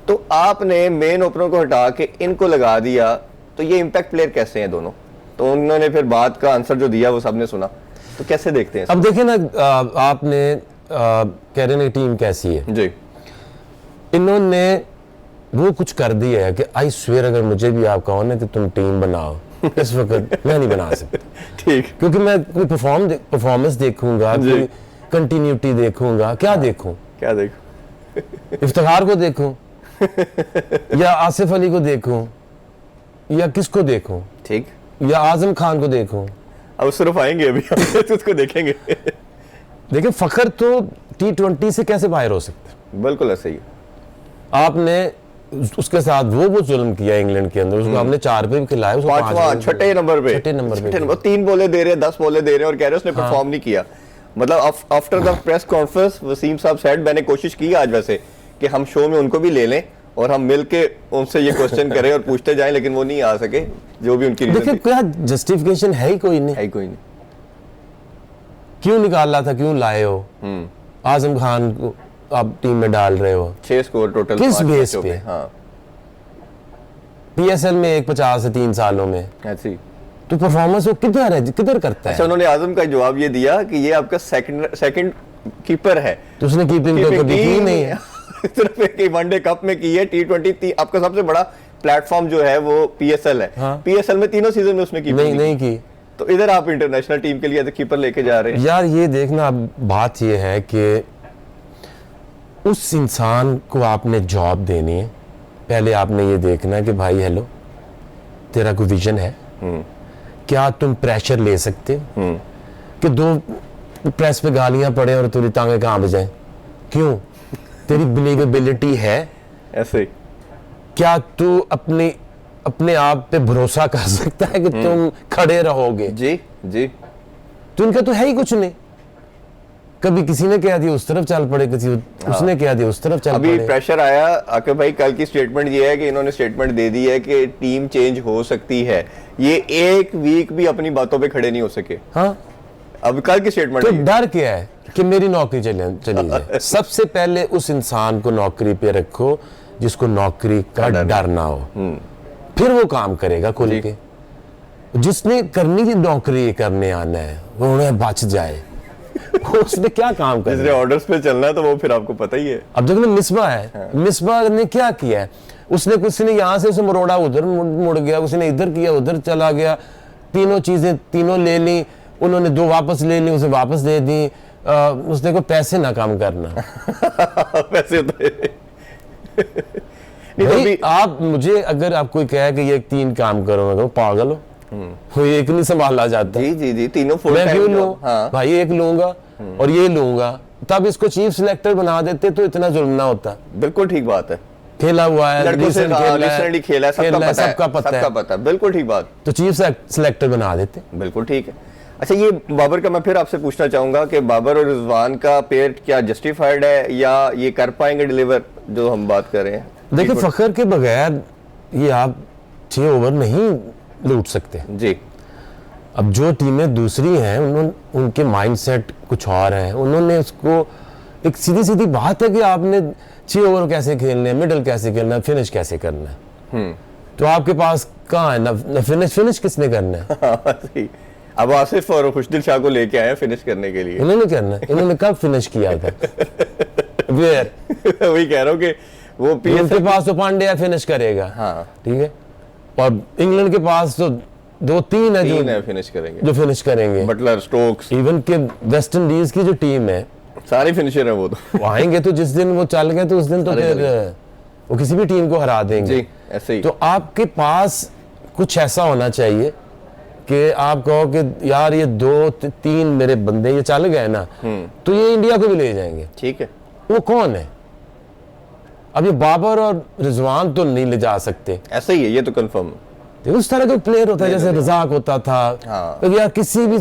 तो आपने मेन ओपनर को हटा के इनको लगा दिया, तो ये इंपैक्ट प्लेयर कैसे हैं दोनों? तो उन्होंने फिर बात का आंसर जो दिया वो सबने सुना, तो कैसे देखते हैं? अब देखिए ना, आपने कह रहे हैं टीम कैसी है जी, इन्होंने वो कुछ कर दिया है कि आई स्वेयर अगर मुझे भी आप कहो ना कि तुम टीम बनाओ, इस वक्त मैं नहीं बना सकता। ठीक, क्योंकि मैं कोई परफॉर्मेंस देखूंगा, कोई कंटिन्यूटी देखूंगा, क्या देखूं? क्या देखो? इफ्तिखार को देखूं या आसिफ अली को देखूं या किसको देखूं, ठीक, या आजम खान को देखूं? अब सिर्फ आएंगे अभी तो उसको देखेंगे। देखिए फखर तो T20 से कैसे बाहर हो सकता है? बिल्कुल ऐसे ही। आपने उसके साथ वो जुल्म किया इंग्लैंड के अंदर, उसको हमने 4 पे भी खिलाया, उसको 5वां छठे नंबर पे 3 बॉलें दे रहे हैं, 10 बॉलें दे रहे हैं और कह रहे हैं उसने परफॉर्म नहीं किया। मतलब after the press conference Wasim साहब सेड, मैंने कोशिश की आज वैसे कि हम शो में उनको भी ले लें और हम मिलके उनसे ये क्वेश्चन करें और पूछते जाएं, लेकिन वो नहीं आ सके, जो भी उनकी देखिए क्या जस्टिफिकेशन है ही कोई नहीं, है कोई नहीं। क्यों निकाला था, क्यों लाए हो आजम खान को आप टीम में डाल रहे हो? 6 स्कोर टोटल, किस बेस पे? हाँ, PSL में 150 से 3 सालों में ऐसी तो परफॉर्मेंस वो किधर करता है? अच्छा, उन्होंने आजम का जवाब ये दिया कि ये आपका सेकंड कीपर है, तो उसने कीपिंग तो कभी की नहीं है। सिर्फ एक वनडे कप में की है। T20 आपका सबसे बड़ा प्लेटफॉर्म जो है वो PSL है। हाँ। PSL में तीनों सीजन में उसने कीपिंग नहीं की। तो इधर आप इंटरनेशनल टीम के लिए एज कीपर लेके जा रहे हैं। यार ये देखना, बात ये है कि उस इंसान को आपने जॉब देनी है, पहले आपने ये देखना है कि भाई हेलो, तेरा कोई विजन है? क्या तुम प्रेशर ले सकते हो कि 2 प्रेस पे गालियां पड़े और तेरी टांगे कहाँ बजाएं? क्यों? तेरी बिलीवेबिलिटी है ऐसे? क्या तू अपने आप पे भरोसा कर सकता है कि तुम खड़े रहोगे? जी जी, तो इनका तो है ही कुछ नहीं। कभी किसी ने कह दिया उस तरफ चल पड़े, किसी उसने कह दिया उस तरफ चल अभी पड़े। प्रेशर आया आकिब भाई, कल की स्टेटमेंट ये है कि इन्होंने स्टेटमेंट दे दी है कि टीम चेंज हो सकती है। ये एक वीक भी अपनी बातों पे खड़े नहीं हो सके। हाँ, अब कल की स्टेटमेंट तो डर क्या है कि मेरी नौकरी चली जाए? सबसे पहले उस इंसान को नौकरी पे रखो जिसको नौकरी का डर ना हो, फिर वो काम करेगा खुल के। जिसने करनी थी नौकरी करने आना है, वो उन्हें बच जाए, उसने क्या काम करना? जिसने ऑर्डर्स पे चलना है तो वो फिर आपको पता ही है। अब देखो मिसबा है, मिसबा ने क्या किया है? उसने कुछ ने यहाँ से उसे मरोड़ा, उधर मुड़ गया, उसने इधर किया, उधर चला गया, तीनों चीजें तीनों ले ली, उन्होंने 2 वापस ले ली, उसे वापस दे दी। उसने को पैसे ना काम करना पैसे नहीं, आप मुझे अगर आप कोई कहे कि ये 3 काम करो, मैं कहूँ पागल हो, वो एक नहीं संभाला जाता। जी जी जी, तीनों फुल मैं टाइम क्यों जॉब। लूं? हाँ। भाई एक लूंगा और ये लूंगा, तब इसको चीफ सिलेक्टर बना देते तो इतना जुल्म ना होता। बिल्कुल ठीक बात है। खेला हुआ है, लड़कों से रिसेंटली खेला है, सबका पता है। बिल्कुल ठीक बात। तो चीफ सिलेक्टर बना देते। बिल्कुल ठीक है। अच्छा, ये बाबर का मैं फिर आपसे पूछना चाहूंगा कि बाबर और रिजवान का पेयर क्या जस्टिफाइड है या ये कर पाएंगे डिलीवर जो हम बात कर रहे हैं? देखिए फखर के बगैर ये आप 6 ओवर नहीं लूट सकते। जी। अब जो टीमें दूसरी हैं उनके माइंडसेट कुछ और है, उन्होंने उसको, एक सीधी सीधी बात है कि आपने 6 ओवर कैसे खेलने हैं, मिडल कैसे खेलना है, फिनिश कैसे करना है। तो आपके पास कहाँ है ना फिनिश किसने करना है? सही। अब आसिफ और खुशदिल शाह को लेके आए फिनिश करने के लिए। इन्होंने करना है, इन्होंने कब फिनिश किया था? वेयर वही कह रहा हूँ कि वो उनके पास तो पांड्या फिनिश करेगा, हाँ ठीक है, और इंग्लैंड के पास तो 2-3 है जो फिनिश करेंगे, जो फिनिश करेंगे। बटलर, स्टोक्स, इवन के वेस्ट इंडीज की जो टीम है सारे फिनिशर है वो तो। वो आएंगे तो जिस दिन वो चल गए तो उस दिन तो फिर वो किसी भी टीम को हरा देंगे। जी, ऐसे ही। तो आपके पास कुछ ऐसा होना चाहिए कि आप कहो कि यार ये 2-3 मेरे बंदे ये चल गए ना तो ये इंडिया को भी ले जाएंगे। ठीक है। वो कौन है? अब ये बाबर और रिजवान तो नहीं ले जा सकते, ऐसा ही है, ये तो कंफर्म है। देखो उस तरह का प्लेयर होता है जैसे रजाक होता था। हाँ। तो यार किसी भी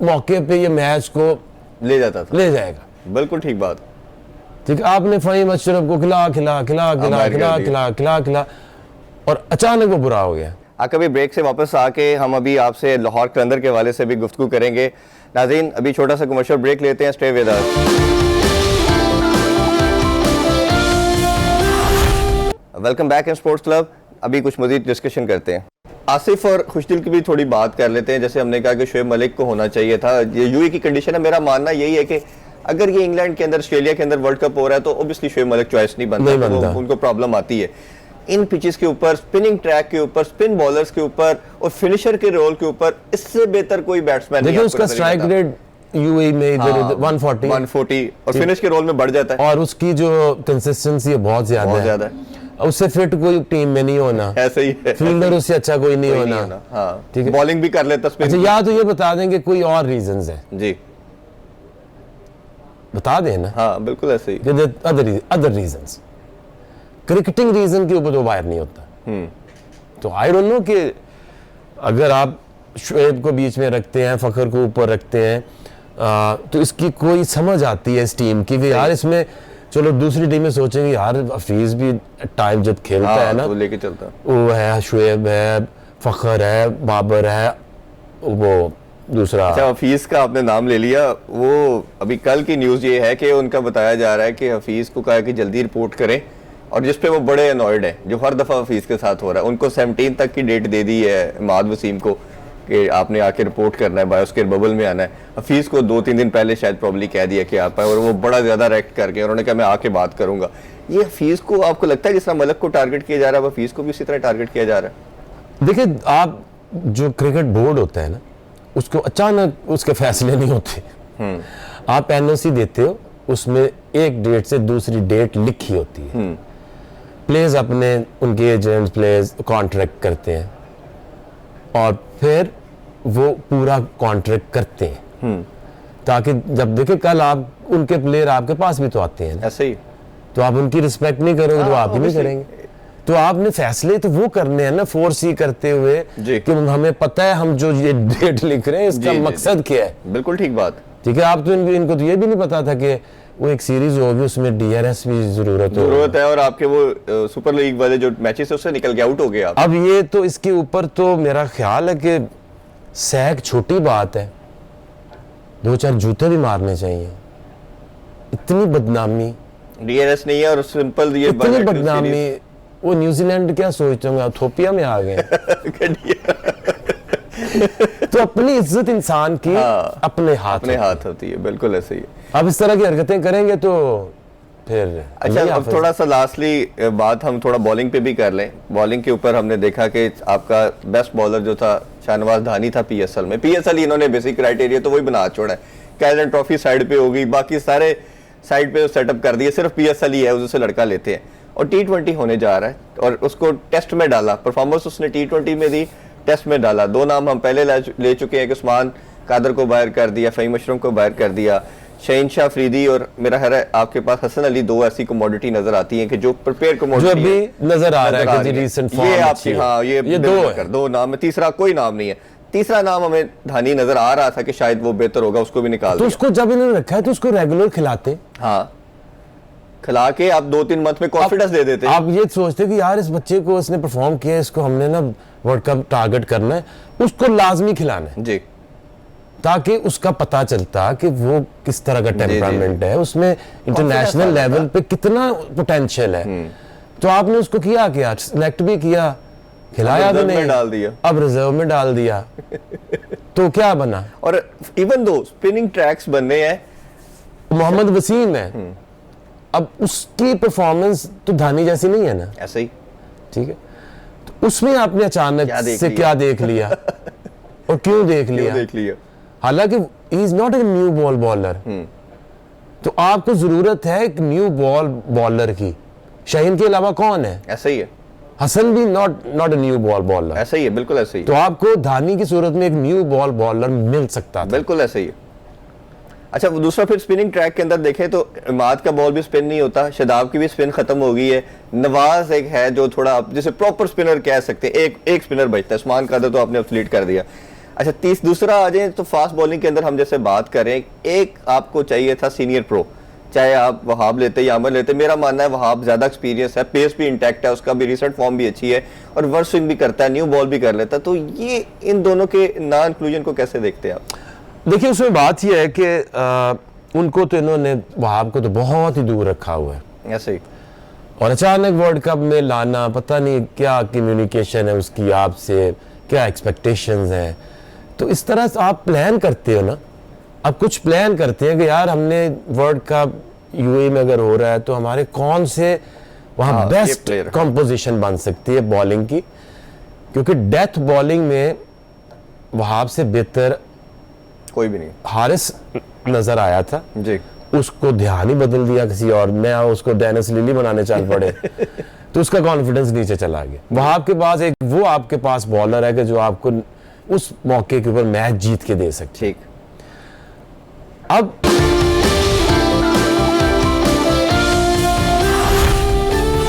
मौके पे ये मैच को ले जाता था, ले जाएगा। बिल्कुल ठीक बात। ठीक है, आपने फहीम अशरफ को खिला और अचानक वो बुरा हो गया। कभी ब्रेक से वापस आके हम अभी आपसे लाहौर कलंदर के हवाले से भी गुफ्तगू करेंगे। नाज़रीन, अभी छोटा सा कमर्शियल ब्रेक लेते हैं, stay with us. Welcome back in sports club. अभी कुछ मजीद डिस्कशन करते हैं। आसिफ और खुशदिल की भी थोड़ी बात कर लेते हैं। जैसे हमने कहा कि शोएब मलिक को होना चाहिए था, ये यूएई की कंडीशन है। मेरा मानना यही है कि अगर ये इंग्लैंड के अंदर, ऑस्ट्रेलिया के अंदर वर्ल्ड कप हो रहा है तो ऑब्वियसली शोएब मलिक चॉइस नहीं बनता, उनको प्रॉब्लम आती है इन पिचेस के ऊपर, स्पिनिंग ट्रैक के ऊपर, स्पिन बॉलर्स के ऊपर और फिनिशर के रोल के ऊपर। इससे बेहतर कोई बैट्समैन नहीं। देखिए उसका स्ट्राइक रेट यूएई में इधर 140 और फिनिश के रोल में बढ़ जाता है, और उसकी जो कंसिस्टेंसी है बहुत ज्यादा है। उससे फिट कोई टीम में नहीं होना, ऐसे ही है। फील्डर उससे अच्छा कोई नहीं होना। हाँ, ठीक है, बॉलिंग भी कर लेता, स्पिन। अच्छा, या तो ये बता देंगे कोई और रीजंस है जी, बता देना। हाँ बिल्कुल ऐसे ही। अदर रीजंस, क्रिकेटिंग रीजन के ऊपर तो बाहर नहीं होता। तो आई डोंट नो कि अगर आप शोएब को बीच में रखते हैं, फखर को ऊपर रखते हैं, तो इसकी कोई समझ आती है इस टीम की कि यार इसमें, चलो दूसरी टीमें सोचेंगे यार हफीज भी टाइम जब खेलता है ना वो लेके चलता, वो है, शोएब है, फखर है, बाबर है, वो दूसरा। अच्छा, हफीज का आपने नाम ले लिया। वो अभी कल की न्यूज ये है कि उनका बताया जा रहा है कि हफीज को कहा कि जल्दी रिपोर्ट करें, और जिसपे वो बड़े अनॉयड है, जो हर दफा हफीज के साथ हो रहा है। उनको 17 तक की डेट दे दी है इमाद वसीम को कि आपने आके रिपोर्ट करना है, बायोस्फीयर बबल में आना है। हफीज को 2-3 दिन पहले शायद प्रॉब्ली कह दिया कि आप आए, और वो बड़ा ज्यादा रिएक्ट करके उन्होंने कहा मैं आके बात करूंगा। ये हफीज को आपको लगता है जिस तरह मलक को टारगेट किया जा रहा है, हफीज को भी इसी तरह टारगेट किया जा रहा है? देखिए, आप जो क्रिकेट बोर्ड होता है ना, उसको अचानक उसके फैसले नहीं होते। आप एनओसी देते हो, उसमें एक डेट से दूसरी डेट लिखी होती है। प्लेयर्स अपने, उनके एजेंट्स प्लेयर्स कॉन्ट्रैक्ट करते हैं और फिर वो पूरा कॉन्ट्रैक्ट करते हैं, ताकि जब देखे कल आप, उनके प्लेयर आपके पास भी तो आते हैं, ऐसे ही। तो आप उनकी रिस्पेक्ट नहीं करोगे तो आप भी नहीं करेंगे। तो आपने फैसले तो वो करने हैं ना, फोर्स ही करते हुए कि हमें पता है हम जो ये डेट लिख रहे हैं इसका मकसद क्या है। बिल्कुल ठीक बात। ठीक है, आप तो इनको तो ये भी नहीं पता था कि वो एक सीरीज होगी, उसमें डीआरएस भी जरूरत है, और आपके वो सुपर लीग वाले जो मैचेस उससे निकल के आउट हो गए आप। अब ये तो इसके ऊपर तो मेरा ख्याल है कि सैक छोटी बात है, 2-4 जूते भी मारने चाहिए। इतनी बदनामी, डीआरएस नहीं है और सिंपल ये इतनी बदनामी। वो न्यूजीलैंड क्या सोचते होंगे, इथोपिया में आ गए। तो अपनी इज्जत इंसान की अपने हाथ होती है, बिल्कुल ऐसे ही। अब इस तरह की हरकतें करेंगे तो फिर अच्छा, अब थोड़ा सा लास्टली बात हम थोड़ा बॉलिंग पे भी कर लें। बॉलिंग के ऊपर हमने देखा कि आपका बेस्ट बॉलर जो था शाहनवाज धानी था पीएसएल में। पीएसएल इन्होंने बेसिक क्राइटेरिया तो वही बना छोड़ा है, कैलन ट्रॉफी साइड पे होगी, बाकी सारे साइड पे सेटअप कर दिए, सिर्फ पीएसएल ही है उससे लड़का लेते हैं। और T20 होने जा रहा है और उसको टेस्ट में डाला, परफॉर्मेंस उसने T20 में दी, टेस्ट में डाला। 2 नाम हम पहले ले चुके हैं कि उस्मान कादर को बाहर कर दिया, फहीम अशरफ को बाहर कर दिया, शहीनशाह अफरीदी, और मेरा ख्याल है आपके पास हसन अली। 2 ऐसी कमोडिटी नजर आती हैं कि जो प्रिपेयर कमोडिटी जो अभी नजर आ रहा है कि रीसेंट फॉर्म ये आपकी, हाँ ये 2 नाम है, तीसरा कोई नाम नहीं है। तीसरा नाम हमें धानी नजर आ रहा था कि शायद वो बेहतर होगा, उसको भी निकाल तो उसको जब इन्होंने रखा है तो उसको रेगुलर खिलाते। हाँ, खिला के आप 2-3 मंथ में कॉन्फिडेंस दे देते हैं। आप ये सोचते कि यार इस बच्चे को इसने परफॉर्म किया, इसको हमने ना वर्ल्ड कप टारगेट करना है, उसको लाजमी खिलाना है, जी, ताकि उसका पता चलता कि वो किस तरह का टेम्परामेंट है, उसमें इंटरनेशनल Confidence लेवल पे कितना पोटेंशियल है। तो आपने उसको किया क्या, सिलेक्ट भी किया, खिलाया भी रिजर्व में नहीं, डाल दिया। अब रिजर्व में डाल दिया तो क्या बना? और इवन दो स्पिनिंग ट्रैक्स बनने हैं, मोहम्मद वसीम है, अब उसकी परफॉर्मेंस तो धानी जैसी नहीं है ना, ऐसे ही ठीक है, तो उसमें आपने अचानक से क्या देख लिया और क्यों देख लिया? हालांकि he is not a new ball bowler, तो आपको जरूरत है एक न्यू बॉल बॉलर की। शाहीन के अलावा कौन है? ऐसा ही है, हसन भी not a new ball bowler, ऐसा ही है, बिल्कुल ऐसे ही। तो आपको धानी की सूरत में एक न्यू बॉल बॉलर मिल सकता था, बिल्कुल ऐसे ही है। अच्छा, दूसरा फिर स्पिनिंग ट्रैक के अंदर देखें तो इमाद का बॉल भी स्पिन नहीं होता, शादाब की भी स्पिन खत्म हो गई है, नवाज एक है जो थोड़ा आप जिसे प्रॉपर स्पिनर कह सकते हैं, एक स्पिनर बचता है, उस्मान कादर तो आपने अपलीट कर दिया। अच्छा, दूसरा आ जाए तो फास्ट बॉलिंग के अंदर हम जैसे बात करें, एक आपको चाहिए था सीनियर प्रो, चाहे आप वहाब लेते या अमर लेते, मेरा मानना है वहाब ज्यादा एक्सपीरियंस है, पेस भी इंटैक्ट है, उसका भी रिसेंट फॉर्म भी अच्छी है और रिवर्स स्विंग भी करता है, न्यू बॉल भी कर लेता है, तो ये इन दोनों के ना इंक्लूजन को कैसे देखते हैं आप? देखिए उसमें बात यह है कि उनको तो इन्होंने वहाब को तो बहुत ही दूर रखा हुआ है, ऐसे ही, और अचानक वर्ल्ड कप में लाना, पता नहीं क्या कम्युनिकेशन है उसकी आपसे, क्या एक्सपेक्टेशंस हैं, तो इस तरह से आप प्लान करते हो ना, अब कुछ प्लान करते हैं कि यार हमने वर्ल्ड कप यूएई में अगर हो रहा है तो हमारे कौन से वहाँ बेस्ट कंपोजिशन बन सकती है बॉलिंग की, क्योंकि डेथ बॉलिंग में वहाब से बेहतर कोई भी नहीं, हारिस नजर आया था जी, उसको ध्यान ही बदल दिया किसी और ने, उसको डेनिस लिली बनाने चल पड़े तो उसका कॉन्फिडेंस नीचे चला गया। वहाब के पास एक वो आपके पास बॉलर है कि जो आपको उस मौके के ऊपर मैच जीत के दे सकते। ठीक, अब